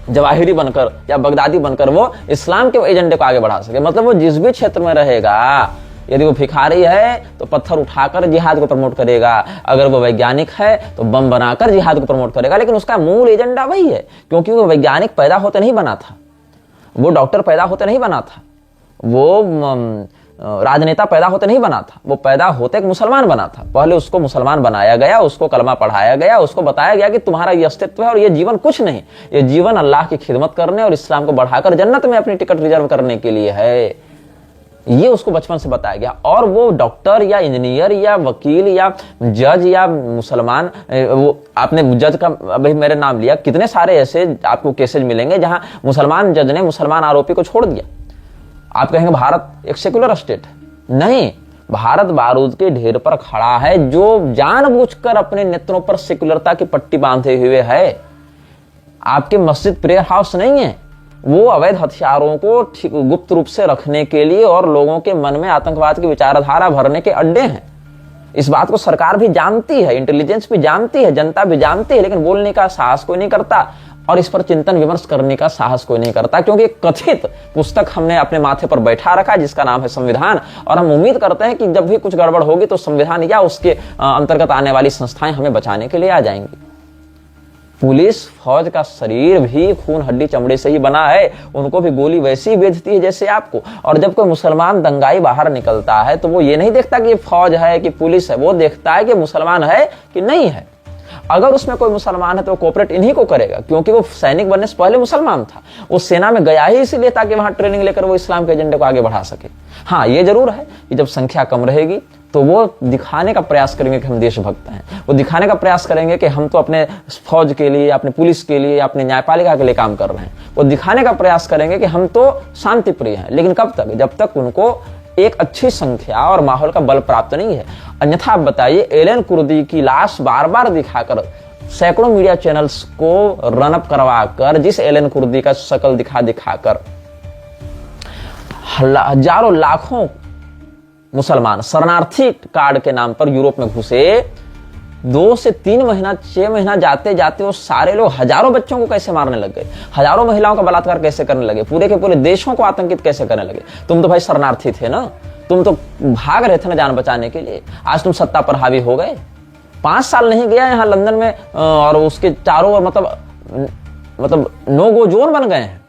[SPEAKER 1] जवाहिरी बनकर या बगदादी बनकर वो इस्लाम के एजेंडे को आगे बढ़ा सके। मतलब वो जिस भी क्षेत्र में रहेगा, यदि वो भिखारी है तो पत्थर उठाकर जिहाद को प्रमोट करेगा, अगर वो वैज्ञानिक है तो बम बनाकर जिहाद को प्रमोट करेगा। लेकिन उसका मूल एजेंडा वही है, क्योंकि वो वैज्ञानिक पैदा होते नहीं बना था, वो डॉक्टर पैदा होते नहीं बना था, वो राजनेता पैदा होते नहीं बना था, वो पैदा होते एक मुसलमान बना था। पहले उसको मुसलमान बनाया गया, उसको कलमा पढ़ाया गया, उसको बताया गया कि तुम्हारा ये अस्तित्व है और ये जीवन कुछ नहीं, ये जीवन अल्लाह की खिदमत करने और इस्लाम को बढ़ाकर जन्नत में अपनी टिकट रिजर्व करने के लिए है। ये उसको बचपन से बताया गया। और वो डॉक्टर या इंजीनियर या वकील या जज या मुसलमान, वो आपने जज का अभी मेरे नाम लिया, कितने सारे ऐसे आपको केसेज मिलेंगे जहां मुसलमान जज ने मुसलमान आरोपी को छोड़ दिया। आप कहेंगे भारत एक सेकुलर स्टेट है, नहीं, भारत बारूद के ढेर पर खड़ा है जो जानबूझकर अपने नेत्रों पर सेकुलरता की पट्टी बांधे हुए है। आपके मस्जिद प्रेयर हाउस नहीं है, वो अवैध हथियारों को गुप्त रूप से रखने के लिए और लोगों के मन में आतंकवाद की विचारधारा भरने के अड्डे हैं। इस बात को सरकार भी जानती है, इंटेलिजेंस भी जानती है, जनता भी जानती है, लेकिन बोलने का साहस कोई नहीं करता और इस पर चिंतन विमर्श करने का साहस कोई नहीं करता, क्योंकि एक कथित पुस्तक हमने अपने माथे पर बैठा रखा है जिसका नाम है संविधान। और हम उम्मीद करते हैं कि जब भी कुछ गड़बड़ होगी तो संविधान या उसके अंतर्गत आने वाली संस्थाएं हमें बचाने के लिए आ जाएंगी। पुलिस फौज का शरीर भी खून हड्डी चमड़े से ही बना है, उनको भी गोली वैसी ही बेचती है जैसे आपको। और जब कोई मुसलमान दंगाई बाहर निकलता है तो वो ये नहीं देखता कि ये फौज है कि पुलिस है, वो देखता है कि मुसलमान है कि नहीं है। अगर उसमें कोई मुसलमान है तो कोऑपरेट इन्हीं को करेगा, क्योंकि वो सैनिक बनने से पहले मुसलमान था। वो सेना में गया ही इसलिए ताकि वहां ट्रेनिंग लेकर वो इस्लाम के एजेंडे को आगे बढ़ा सके। हाँ, ये जरूर है कि जब संख्या कम रहेगी तो वो दिखाने का प्रयास करेंगे कि हम देशभक्त हैं, वो दिखाने का प्रयास करेंगे कि हम तो अपने फौज के लिए, अपने पुलिस के लिए, अपने न्यायपालिका के लिए काम कर रहे हैं। वो दिखाने का प्रयास करेंगे कि हम तो शांति प्रिय हैं, लेकिन कब तक? जब तक उनको एक अच्छी संख्या और माहौल का बल प्राप्त नहीं है। अन्यथा आप बताइए, एलन कुर्दी की लाश बार बार दिखाकर, सैकड़ों मीडिया चैनल्स को रनअप करवाकर, जिस एलन कुर्दी का शक्ल दिखाकर हजारों लाखों मुसलमान शरणार्थी कार्ड के नाम पर यूरोप में घुसे, 2 से 3 महीना 6 महीना जाते जाते वो सारे लोग हजारों बच्चों को कैसे मारने लग गए, हजारों महिलाओं का बलात्कार कैसे करने लगे, पूरे के पूरे देशों को आतंकित कैसे करने लगे। तुम तो भाई शरणार्थी थे ना, तुम तो भाग रहे थे ना जान बचाने के लिए, आज तुम सत्ता पर हावी हो गए। 5 साल नहीं गया यहाँ लंदन में और उसके चारों ओर मतलब नो गो जोन बन गए हैं।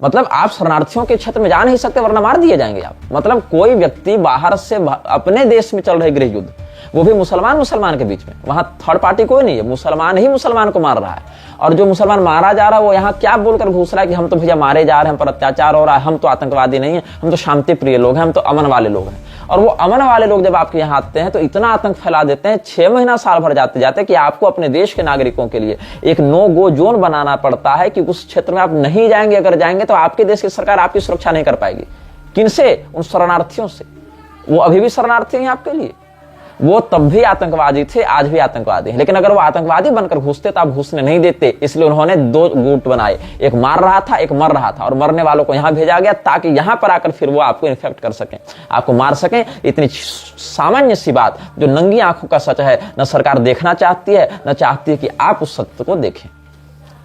[SPEAKER 1] मतलब आप शरणार्थियों के क्षेत्र में जा नहीं सकते वरना मार दिए जाएंगे आप। मतलब कोई व्यक्ति बाहर से अपने देश में चल रहे गृह युद्ध, वो भी मुसलमान के बीच में, वहां थर्ड पार्टी कोई नहीं है, मुसलमान ही मुसलमान को मार रहा है। और जो मुसलमान मारा जा रहा है वो यहाँ क्या बोलकर घुस रहा है कि हम तो भैया मारे जा रहे हैं, हम पर अत्याचार हो रहा है, हम तो आतंकवादी नहीं है, हम तो शांति प्रिय लोग हैं, हम तो अमन वाले लोग हैं। और वो अमन वाले लोग जब आपके यहाँ आते हैं तो इतना आतंक फैला देते हैं, 6 महीना साल भर जाते जाते कि आपको अपने देश के नागरिकों के लिए एक नो गो जोन बनाना पड़ता है कि उस क्षेत्र में आप नहीं जाएंगे। अगर जाएंगे तो आपके देश की सरकार आपकी सुरक्षा नहीं कर पाएगी। किनसे? उन शरणार्थियों से। वो अभी भी शरणार्थी हैं आपके लिए, वो तब भी आतंकवादी थे, आज भी आतंकवादी हैं। लेकिन अगर वो आतंकवादी बनकर घुसते तो आप घुसने नहीं देते, इसलिए उन्होंने 2 गुट बनाए, एक मार रहा था, एक मर रहा था। और मरने वालों को यहां भेजा गया ताकि यहां पर आकर फिर वो आपको इन्फेक्ट कर सकें, आपको मार सकें। इतनी सामान्य सी बात जो नंगी आंखों का सच है, न सरकार देखना चाहती है, न चाहती है कि आप उस सत्य को देखें।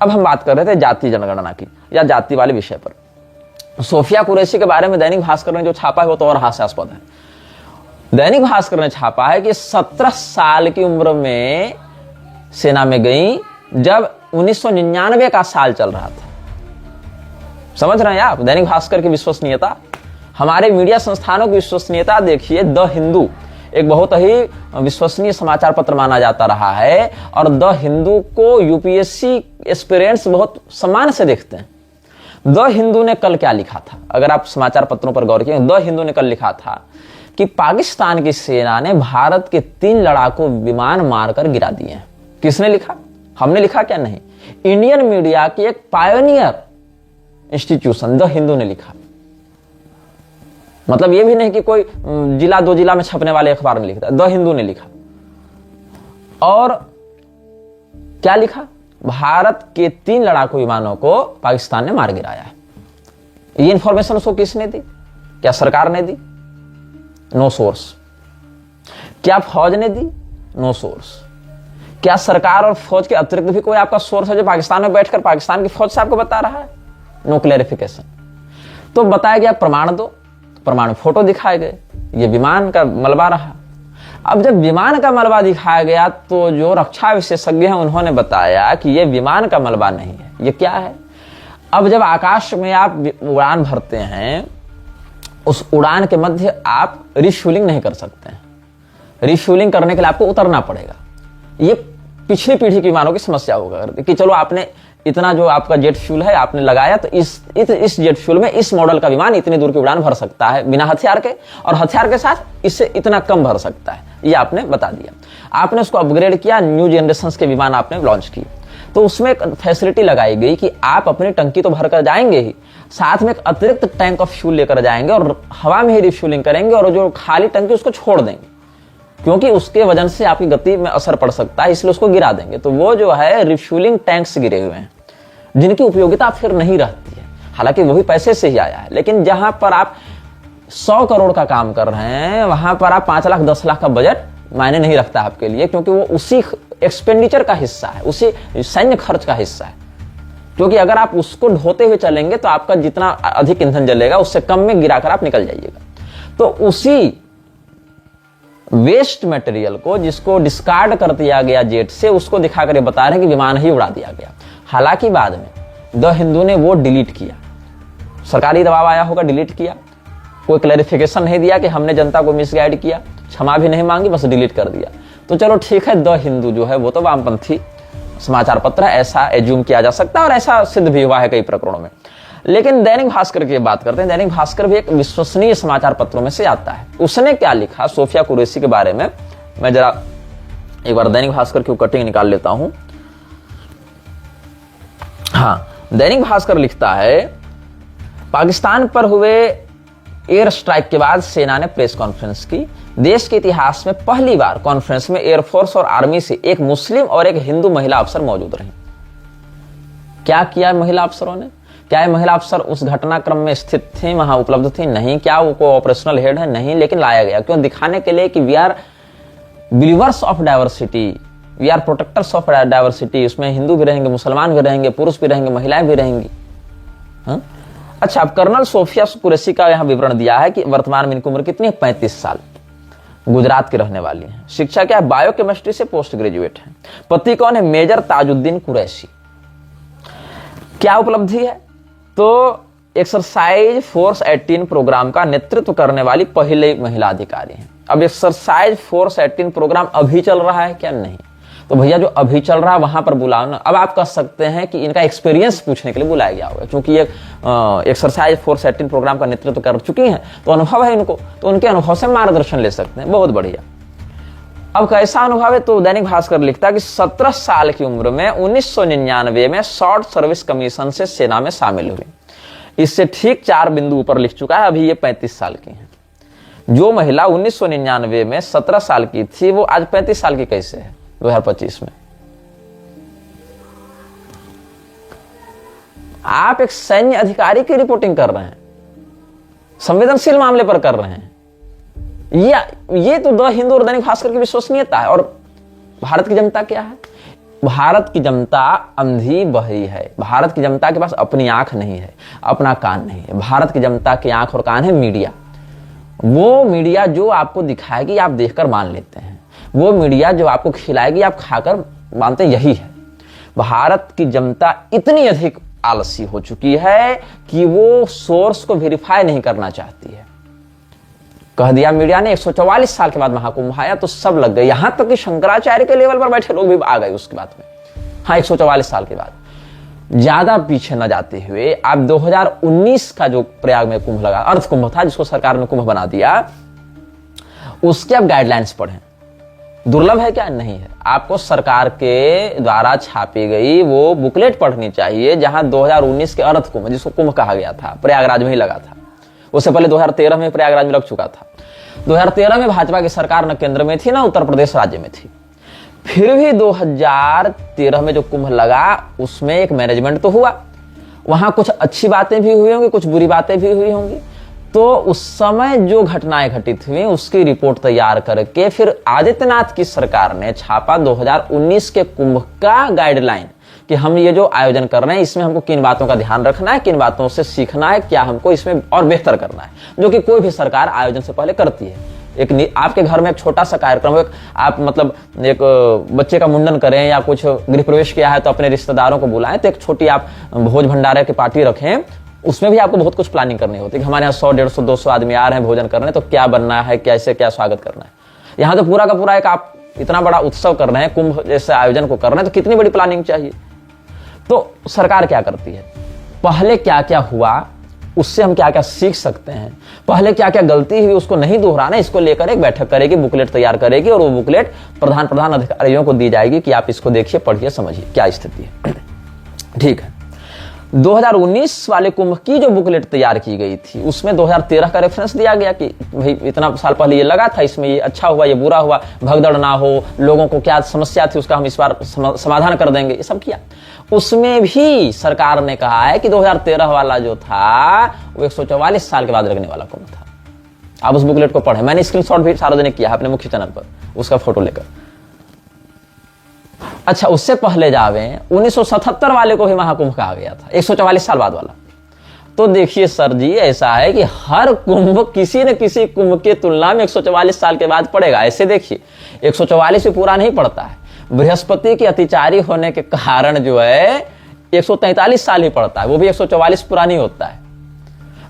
[SPEAKER 1] अब हम बात कर रहे थे जाति जनगणना की या जाति वाले विषय पर। सोफिया कुरैशी के बारे में दैनिक भास्कर ने जो छापा है वो तो और हास्यास्पद है। दैनिक भास्कर ने छापा है कि 17 साल की उम्र में सेना में गई जब 1999 का साल चल रहा था। समझ रहे हैं आप दैनिक भास्कर की विश्वसनीयता? हमारे मीडिया संस्थानों की विश्वसनीयता देखिए। द हिंदू एक बहुत ही विश्वसनीय समाचार पत्र माना जाता रहा है और द हिंदू को यूपीएससी एस्पिरेंट्स बहुत सम्मान से देखते हैं। द हिंदू ने कल क्या लिखा था? अगर आप समाचार पत्रों पर गौर किए, द हिंदू ने कल लिखा था कि पाकिस्तान की सेना ने भारत के 3 लड़ाकू विमान मारकर गिरा दिए हैं। किसने लिखा? हमने लिखा क्या? नहीं, इंडियन मीडिया की एक पायोनियर इंस्टीट्यूशन द हिंदू ने लिखा। मतलब ये भी नहीं कि कोई जिला 2 जिला में छपने वाले अखबार ने लिखा, द हिंदू ने लिखा। और क्या लिखा? भारत के 3 लड़ाकू विमानों को पाकिस्तान ने मार गिराया है। ये इंफॉर्मेशन उसको किसने दी? क्या सरकार ने दी? No source. क्या फौज ने दी? No source. क्या सरकार और फौज के अतिरिक्त भी कोई आपका सोर्स है जो पाकिस्तान में बैठकर पाकिस्तान की फौज से आपको बता रहा है? No clarification. तो बताया गया प्रमाण दो, प्रमाण फोटो दिखाए गए, ये विमान का मलबा रहा। अब जब विमान का मलबा दिखाया गया तो जो रक्षा विशेषज्ञ हैं उन्होंने बताया कि ये विमान का मलबा नहीं है, ये क्या है? अब जब आकाश में आप उड़ान भरते हैं, उस उड़ान के मध्य आप रिफ्यूलिंग नहीं कर सकते हैं। रिफ्यूलिंग करने के लिए आपको उतरना पड़ेगा। ये पिछली पीढ़ी की विमानों की समस्या होगा कि चलो आपने इतना जो आपका जेट फ्यूल है आपने लगाया तो इस जेट फ्यूल में इस मॉडल का विमान इतनी दूर की उड़ान भर सकता है बिना हथियार के, और हथियार के साथ इससे इतना कम भर सकता है, ये आपने बता दिया। आपने उसको अपग्रेड किया, न्यू जनरेशन के विमान आपने लॉन्च किए। तो उसमें एक फैसिलिटी लगाई गई कि आप अपनी टंकी तो भर कर जाएंगे ही, साथ में एक अतिरिक्त टैंक ऑफ फ्यूल लेकर जाएंगे और हवा में ही रिफ्यूलिंग करेंगे और जो खाली टंकी उसको छोड़ देंगे, क्योंकि उसके वजन से आपकी गति में असर पड़ सकता है, इसलिए उसको गिरा देंगे। तो वो जो है रिफ्यूलिंग टैंक्स गिरे हुए हैं जिनकी उपयोगिता फिर नहीं रहती है, हालांकि वही पैसे से ही आया है। लेकिन जहां पर आप 100 करोड़ का काम कर रहे हैं वहां पर आप 5 लाख 10 लाख का बजट मायने नहीं रखता आपके लिए, क्योंकि वो उसी एक्सपेंडिचर का हिस्सा है, उसी सैन्य खर्च का हिस्सा है। क्योंकि अगर आप उसको ढोते हुए चलेंगे तो आपका जितना अधिक ईंधन जलेगा उससे कम में गिराकर आप निकल जाइएगा। तो उसी वेस्ट मटेरियल को जिसको डिस्कार्ड कर दिया गया जेट से, उसको दिखाकर बता रहे हैं कि विमान ही उड़ा दिया गया। हालांकि बाद में द हिंदू ने वो डिलीट किया, सरकारी दबाव आया होगा, डिलीट किया, कोई क्लैरिफिकेशन नहीं दिया कि हमने जनता को मिसगाइड किया, क्षमा भी नहीं मांगी, बस डिलीट कर दिया। तो चलो ठीक है, द हिंदू जो है वो तो वामपंथी समाचार पत्र है, ऐसा एज्यूम किया जा सकता है और ऐसा सिद्ध भी हुआ है कई प्रकरणों में। लेकिन दैनिक भास्कर की बात करते हैं। दैनिक भास्कर भी एक विश्वसनीय समाचार पत्रों में से आता है। उसने क्या लिखा सोफिया कुरैशी के बारे में, मैं जरा एक बार दैनिक भास्कर की कटिंग निकाल लेता हूं। हाँ, दैनिक भास्कर लिखता है, पाकिस्तान पर हुए एयर स्ट्राइक के बाद सेना ने प्रेस कॉन्फ्रेंस की। देश के इतिहास में पहली बार कॉन्फ्रेंस में एयरफोर्स और आर्मी से एक मुस्लिम और एक हिंदू महिला अफसर मौजूद रही। क्या किया महिला अफसरों ने? क्या ये महिला अफसर उस घटनाक्रम में स्थित थी, वहां उपलब्ध थी? नहीं। क्या वो को ऑपरेशनल हेड है? नहीं। लेकिन लाया गया क्यों? दिखाने के लिए कि we are believers of diversity, we are protectors of diversity. उसमें हिंदू भी रहेंगे, मुसलमान भी रहेंगे, पुरुष भी रहेंगे, महिलाएं भी रहेंगी। हाँ? अच्छा, अब कर्नल सोफिया कुरैशी का यहां विवरण दिया है कि वर्तमान में इनकी उम्र कितनी है? 35 साल। गुजरात की रहने वाली है। शिक्षा क्या है? बायोकेमिस्ट्री से पोस्ट ग्रेजुएट है। पति कौन है? मेजर ताजुद्दीन कुरैशी। क्या उपलब्धि है? तो एक्सरसाइज फोर्स 18 प्रोग्राम का नेतृत्व करने वाली पहले महिला अधिकारी हैं। अब एक्सरसाइज फोर्स 18 प्रोग्राम अभी चल रहा है क्या? नहीं। तो भैया जो अभी चल रहा है वहां पर बुलाओ ना। अब आप कह सकते हैं कि इनका एक्सपीरियंस पूछने के लिए बुलाया गया होगा, क्योंकि ये एक्सरसाइज फोर्स 18 प्रोग्राम का नेतृत्व कर चुकी हैं, तो अनुभव है इनको, तो उनके अनुभव से मार्गदर्शन ले सकते हैं। बहुत बढ़िया। अब कैसा अनुभव है? तो दैनिक भास्कर लिखता है कि 17 साल की उम्र में 1999 में शॉर्ट सर्विस कमीशन से सेना में शामिल हुई। इससे ठीक 4 बिंदु ऊपर लिख चुका है। अभी ये 35 साल की है। जो महिला 1999 में 17 साल की थी वो आज 35 साल की कैसे है 2025 में? आप एक सैन्य अधिकारी की रिपोर्टिंग कर रहे हैं, संवेदनशील मामले पर कर रहे हैं। ये तो द हिंदू और दैनिक भास्कर की विश्वसनीयता है। और भारत की जनता क्या है? भारत की जनता अंधी बहरी है। भारत की जनता के पास अपनी आंख नहीं है, अपना कान नहीं है। भारत की जनता की आंख और कान है मीडिया। वो मीडिया जो आपको दिखाएगी आप देखकर मान लेते हैं, वो मीडिया जो आपको खिलाएगी आप खाकर मानते, यही है। भारत की जनता इतनी अधिक आलसी हो चुकी है कि वो सोर्स को वेरीफाई नहीं करना चाहती है। कह दिया मीडिया ने 144 साल के बाद महाकुंभ आया तो सब लग गए, यहां तक कि शंकराचार्य के लेवल पर बैठे लोग भी आ गए उसके बाद में। हाँ, 144 साल के बाद। ज्यादा पीछे न जाते हुए आप 2019 का जो प्रयाग में कुंभ लगा, अर्थ कुंभ था जिसको सरकार ने कुंभ बना दिया, उसके अब गाइडलाइंस पढ़ें। दुर्लभ है क्या? नहीं है। आपको सरकार के द्वारा छापी गई वो बुकलेट पढ़नी चाहिए जहां 2019 के अर्थ कुंभ, जिसको कुंभ कहा गया था, प्रयागराज में ही लगा था। उससे पहले 2013 में प्रयागराज में लग चुका था। 2013 में भाजपा की सरकार न केंद्र में थी ना उत्तर प्रदेश राज्य में थी। फिर भी 2013 में जो कुंभ लगा उसमें एक मैनेजमेंट तो हुआ, वहां कुछ अच्छी बातें भी हुई होंगी, कुछ बुरी बातें भी हुई होंगी। तो उस समय जो घटनाएं घटित हुई उसकी रिपोर्ट तैयार करके फिर आदित्यनाथ की सरकार ने छापा 2019 के कुंभ का गाइडलाइन कि हम ये जो आयोजन कर रहे हैं इसमें हमको किन बातों का ध्यान रखना है, किन बातों से सीखना है, क्या हमको इसमें और बेहतर करना है, जो कि कोई भी सरकार आयोजन से पहले करती है। एक आपके घर में एक छोटा सा कार्यक्रम, आप मतलब एक बच्चे का मुंडन करें या कुछ गृह प्रवेश किया है तो अपने रिश्तेदारों को बुलाएं, तो एक छोटी आप भोज भंडारे की पार्टी रखें। उसमें भी आपको बहुत कुछ प्लानिंग करनी होती है कि हमारे यहाँ 100, 150, 200 आदमी आ रहे हैं भोजन करने, तो क्या बनना है, कैसे क्या स्वागत करना है। यहाँ तो पूरा का पूरा एक आप इतना बड़ा उत्सव कर रहे हैं, कुंभ जैसे आयोजन को कर रहे हैं, तो कितनी बड़ी प्लानिंग चाहिए। तो सरकार क्या करती है, पहले क्या क्या हुआ उससे हम क्या क्या सीख सकते हैं, पहले क्या क्या गलती हुई उसको नहीं दोहराना, इसको लेकर एक बैठक करेगी, बुकलेट तैयार करेगी और वो बुकलेट प्रधान अधिकारियों को दी जाएगी कि आप इसको देखिए, पढ़िए, समझिए क्या स्थिति है। ठीक है। 2019 वाले कुंभ की जो बुकलेट तैयार की गई थी उसमें 2013 का रेफरेंस दिया गया कि भाई इतना साल पहले ये लगा था, इसमें ये अच्छा हुआ, ये बुरा हुआ, भगदड़ ना हो, लोगों को क्या समस्या थी उसका हम इस बार समाधान कर देंगे, ये सब किया। उसमें भी सरकार ने कहा है कि 2013 वाला जो था वो 144 साल के बाद लगने वाला कुंभ था। आप उस बुकलेट को पढ़ें, मैंने स्क्रीनशॉट भी सार्वजनिक किया है अपने मुख्य चैनल पर उसका फोटो लेकर। अच्छा, उससे पहले जावे 1977 वाले को भी महाकुंभ कहा गया था, 144 साल बाद वाला। तो देखिए सर जी, ऐसा है कि हर कुंभ किसी न किसी कुंभ की तुलना में 144 साल के बाद पड़ेगा। ऐसे देखिए 144 भी पूरा नहीं पड़ता है, बृहस्पति के अतिचारी होने के कारण जो है 143 साल ही पड़ता है, वो भी 144 पूरा नहीं होता है।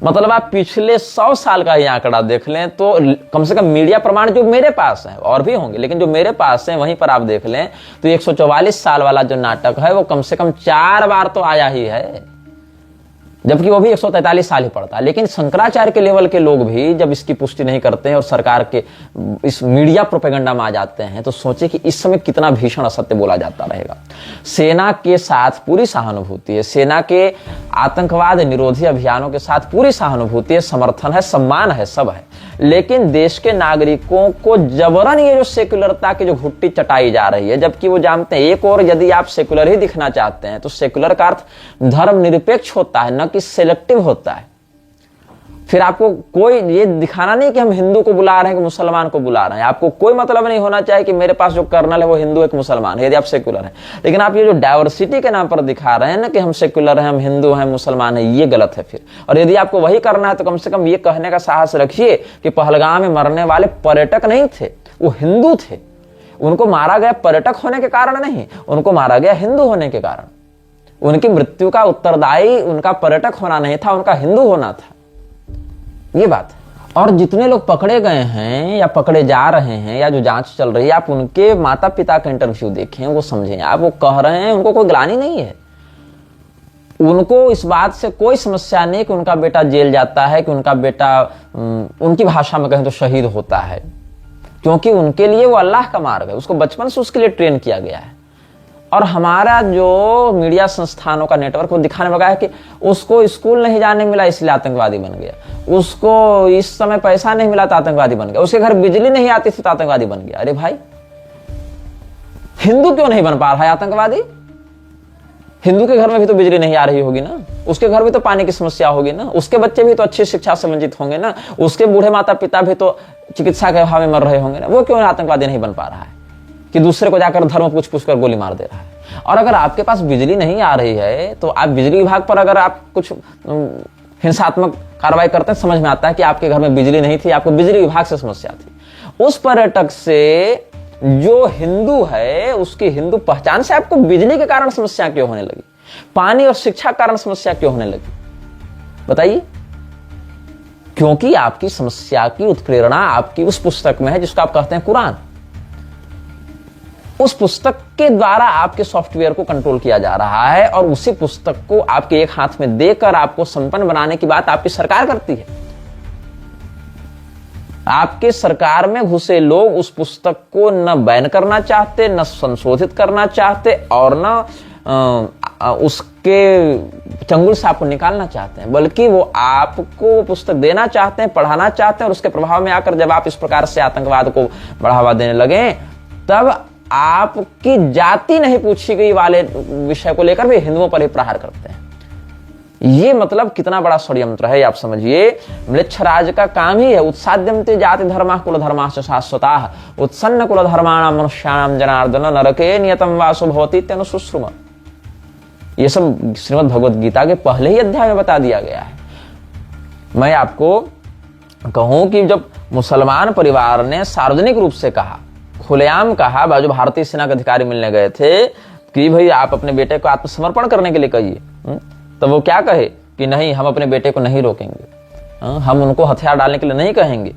[SPEAKER 1] मतलब आप पिछले 100 साल का ही आंकड़ा देख लें तो कम से कम मीडिया प्रमाण जो मेरे पास है, और भी होंगे लेकिन जो मेरे पास है वहीं पर आप देख लें तो 144 साल वाला जो नाटक है वो कम से कम 4 बार तो आया ही है, जबकि वो भी 143 साल ही पड़ता है। लेकिन शंकराचार्य के लेवल के लोग भी जब इसकी पुष्टि नहीं करते हैं और सरकार के इस मीडिया प्रोपेगेंडा में आ जाते हैं तो सोचे कि इस समय कितना भीषण असत्य बोला जाता रहेगा। सेना के साथ पूरी सहानुभूति है, सेना के आतंकवाद निरोधी अभियानों के साथ पूरी सहानुभूति है, समर्थन है, सम्मान है, सब है। लेकिन देश के नागरिकों को जबरन ये जो सेक्युलरता की जो घुट्टी चटाई जा रही है, जबकि वो जानते हैं एक और यदि आप सेक्युलर ही दिखना चाहते हैं तो सेक्युलर का अर्थ धर्म निरपेक्ष होता है, न कि सेलेक्टिव होता है। फिर आपको कोई ये दिखाना नहीं कि हम हिंदू को बुला रहे हैं कि मुसलमान को बुला रहे हैं, आपको कोई मतलब नहीं होना चाहिए कि मेरे पास जो कर्नल है वो हिंदू है कि मुसलमान है, यदि आप सेक्युलर हैं। लेकिन आप ये जो डाइवर्सिटी के नाम पर दिखा रहे हैं ना कि हम सेक्युलर हैं, हम हिंदू हैं, मुसलमान हैं, ये गलत है फिर। और यदि आपको वही करना है तो कम से कम ये कहने का साहस रखिए कि पहलगाम में मरने वाले पर्यटक नहीं थे, वो हिंदू थे। उनको मारा गया पर्यटक होने के कारण नहीं, उनको मारा गया हिंदू होने के कारण। उनकी मृत्यु का उत्तरदायी उनका पर्यटक होना नहीं था, उनका हिंदू होना था, ये बात है। और जितने लोग पकड़े गए हैं या पकड़े जा रहे हैं या जो जांच चल रही है, आप उनके माता पिता का इंटरव्यू देखें, वो समझें। आप वो कह रहे हैं उनको कोई ग्लानि नहीं है, उनको इस बात से कोई समस्या नहीं कि उनका बेटा जेल जाता है, कि उनका बेटा उनकी भाषा में कहें तो शहीद होता है, क्योंकि उनके लिए वो अल्लाह का मार्ग है, उसको बचपन से उसके लिए ट्रेन किया गया है। और हमारा जो मीडिया संस्थानों का नेटवर्क वो दिखाने लगा है कि उसको स्कूल नहीं जाने मिला इसलिए आतंकवादी बन गया, उसको इस समय पैसा नहीं मिला तो आतंकवादी बन गया, उसके घर बिजली नहीं आती थी तो आतंकवादी बन गया। अरे भाई, हिंदू क्यों नहीं बन पा रहा है आतंकवादी? हिंदू के घर में भी तो बिजली नहीं आ रही होगी ना, उसके घर भी तो पानी की समस्या होगी ना, उसके बच्चे भी तो अच्छी शिक्षा से वंचित होंगे ना, उसके बूढ़े माता पिता भी तो चिकित्सा के अभाव में मर रहे होंगे ना। वो क्यों आतंकवादी नहीं बन पा रहा है कि दूसरे को जाकर धर्म पूछ कर गोली मार दे रहा है? और अगर आपके पास बिजली नहीं आ रही है तो आप बिजली विभाग पर अगर आप कुछ हिंसात्मक कार्रवाई करते हैं, समझ में आता है कि आपके घर में बिजली नहीं थी, आपको बिजली विभाग से समस्या थी। उस पर्यटक से जो हिंदू है उसकी हिंदू पहचान से आपको बिजली के कारण समस्या क्यों होने लगी? पानी और शिक्षा के कारण समस्या क्यों होने लगी? बताइए। क्योंकि आपकी समस्या की उत्प्रेरणा आपकी उस पुस्तक में है जिसको आप कहते हैं कुरान। उस पुस्तक के द्वारा आपके सॉफ्टवेयर को कंट्रोल किया जा रहा है और उसी पुस्तक को आपके एक हाथ में देकर आपको संपन्न बनाने की बात आपकी सरकार करती है। आपके सरकार में घुसे लोग उस पुस्तक को न बैन करना चाहते, न संशोधित करना चाहते और न उसके चंगुल से आपको निकालना चाहते हैं, बल्कि वो आपको पुस्तक देना चाहते हैं, पढ़ाना चाहते हैं। और उसके प्रभाव में आकर जब आप इस प्रकार से आतंकवाद को बढ़ावा देने लगे तब आपकी जाति नहीं पूछी गई वाले विषय को लेकर भी हिंदुओं पर ही प्रहार करते हैं। ये मतलब कितना बड़ा षड्यंत्र है, आप समझिए। म्लेच्छराज का काम ही है उत्साद्यन्ते जाति धर्मा कुल धर्माश्च शाश्वताः उत्सन्न कुल धर्माणाम मनुष्याणाम जनार्दन नरके नियतम वासो भवति इत्यनुशुश्रुम। ये सब श्रीमद् भगवद गीता के पहले ही अध्याय में बता दिया गया है। मैं आपको कहूं कि जब मुसलमान परिवार ने सार्वजनिक रूप से कहा, खुलेआम कहा, जो भारतीय सेना के अधिकारी मिलने गए थे कि भाई आप अपने बेटे को आत्मसमर्पण करने के लिए कहिए, तो वो क्या कहे कि नहीं, हम अपने बेटे को नहीं रोकेंगे, हम उनको हथियार डालने के लिए नहीं कहेंगे,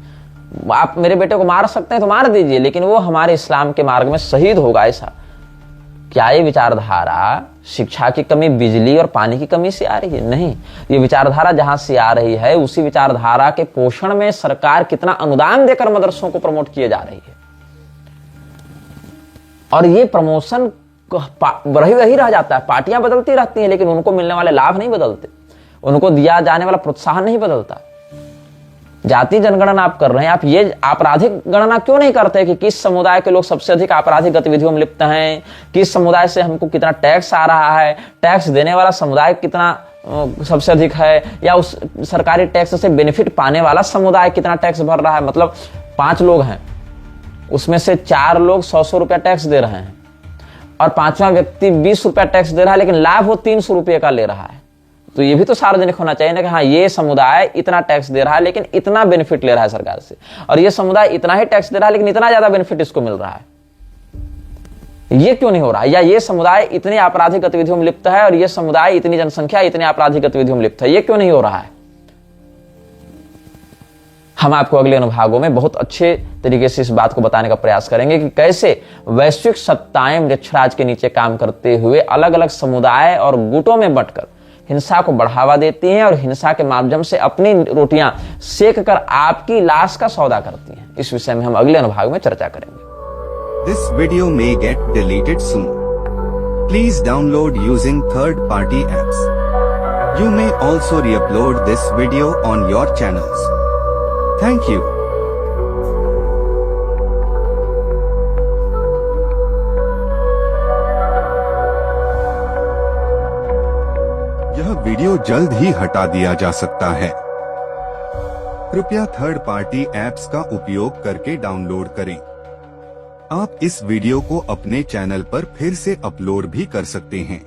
[SPEAKER 1] आप मेरे बेटे को मार सकते हैं तो मार दीजिए, लेकिन वो हमारे इस्लाम के मार्ग में शहीद होगा। ऐसा क्या ये विचारधारा शिक्षा की कमी, बिजली और पानी की कमी से आ रही है? नहीं, ये विचारधारा जहां से आ रही है उसी विचारधारा के पोषण में सरकार कितना अनुदान देकर मदरसों को प्रमोट किए जा रही है। और ये प्रमोशन वही रह जाता है। पार्टियां बदलती रहती हैं लेकिन उनको मिलने वाले लाभ नहीं बदलते, उनको दिया जाने वाला प्रोत्साहन नहीं बदलता। जाति जनगणना आप कर रहे हैं, आप ये आपराधिक गणना क्यों नहीं करते कि किस समुदाय के लोग सबसे अधिक आपराधिक गतिविधियों में लिप्त हैं, किस समुदाय से हमको कितना टैक्स आ रहा है, टैक्स देने वाला समुदाय कितना सबसे अधिक है, या उस सरकारी टैक्स से बेनिफिट पाने वाला समुदाय कितना टैक्स भर रहा है। मतलब 5 लोग हैं, उसमें से 4 लोग 100 रुपया टैक्स दे रहे हैं और 5वां व्यक्ति 20 रुपया टैक्स दे रहा है, लेकिन लाभ वो 300 रुपये का ले रहा है। तो ये भी तो सार्वजनिक होना चाहिए ना कि हाँ, ये समुदाय इतना टैक्स दे रहा है लेकिन इतना बेनिफिट ले रहा है सरकार से, और ये समुदाय इतना ही टैक्स दे रहा है लेकिन इतना ज्यादा बेनिफिट इसको मिल रहा है। ये क्यों नहीं हो रहा है? या ये समुदाय इतनी आपराधिक गतिविधियों में लिप्त है और ये समुदाय इतनी जनसंख्या इतनी आपराधिक गतिविधियों में लिप्त है, ये क्यों नहीं हो रहा है? हम आपको अगले अनुभागों में बहुत अच्छे तरीके से इस बात को बताने का प्रयास करेंगे कि कैसे वैश्विक सत्ताएं वृक्षराज के नीचे काम करते हुए अलग अलग समुदाय और गुटों में बंटकर हिंसा को बढ़ावा देती हैं और हिंसा के माध्यम से अपनी रोटियां सेक कर आपकी लाश का सौदा करती हैं। इस विषय में हम अगले अनुभाग में चर्चा करेंगे।
[SPEAKER 2] This video may get deleted soon. Please download using third-party apps. You may also re-upload this video on your channels. Thank you. यह वीडियो जल्द ही हटा दिया जा सकता है। कृपया थर्ड पार्टी ऐप्स का उपयोग करके डाउनलोड करें। आप इस वीडियो को अपने चैनल पर फिर से अपलोड भी कर सकते हैं।